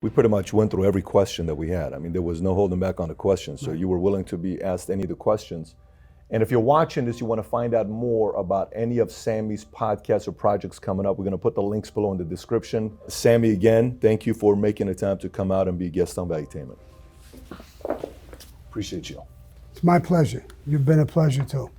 We pretty much went through every question that we had. I mean, there was no holding back on the questions. So you were willing to be asked any of the questions. And if you're watching this, you want to find out more about any of Sammy's podcasts or projects coming up, we're going to put the links below in the description. Sammy, again, thank you for making the time to come out and be a guest on Valuetainment. Appreciate you. It's my pleasure. You've been a pleasure too.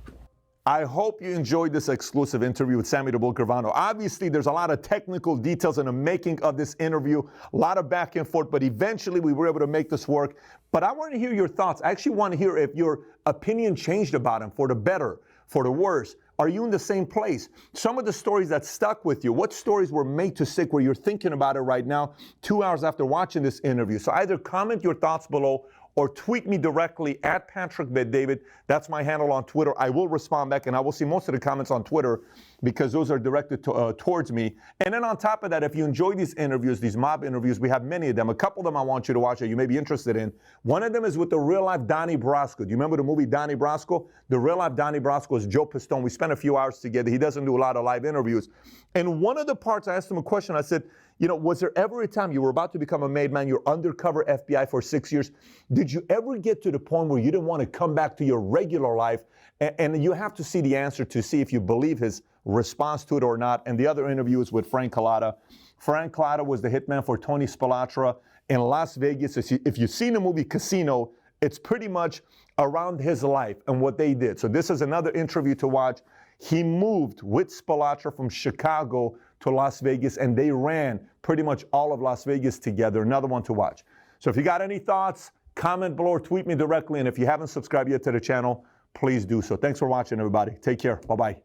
I hope you enjoyed this exclusive interview with Sammy de Bolcarvano. Obviously, there's a lot of technical details in the making of this interview, a lot of back and forth, but eventually we were able to make this work. But I want to hear your thoughts. I actually want to hear if your opinion changed about him for the better, for the worse. Are you in the same place? Some of the stories that stuck with you, what stories were made to stick where you're thinking about it right now, 2 hours after watching this interview? So either comment your thoughts below or tweet me directly at Patrick Bet-David. That's my handle on Twitter. I will respond back, and I will see most of the comments on Twitter because those are directed towards me. And then on top of that, if you enjoy these interviews, these mob interviews, we have many of them. A couple of them I want you to watch that you may be interested in. One of them is with the real-life Donnie Brasco. Do you remember the movie Donnie Brasco? The real-life Donnie Brasco is Joe Pistone. We spent a few hours together. He doesn't do a lot of live interviews. And one of the parts, I asked him a question. I said, you know, was there ever a time you were about to become a made man, you're undercover FBI for 6 years? Did you ever get to the point where you didn't want to come back to your regular life? And you have to see the answer to see if you believe his response to it or not. And the other interview is with Frank Collada. Frank Collada was the hitman for Tony Spilatra in Las Vegas. If you've seen the movie Casino, it's pretty much around his life and what they did. So this is another interview to watch. He moved with Spilatra from Chicago to Las Vegas, and they ran pretty much all of Las Vegas together. Another one to watch. So if you got any thoughts, comment below or tweet me directly. And if you haven't subscribed yet to the channel, please do so. Thanks for watching, everybody. Take care. Bye-bye.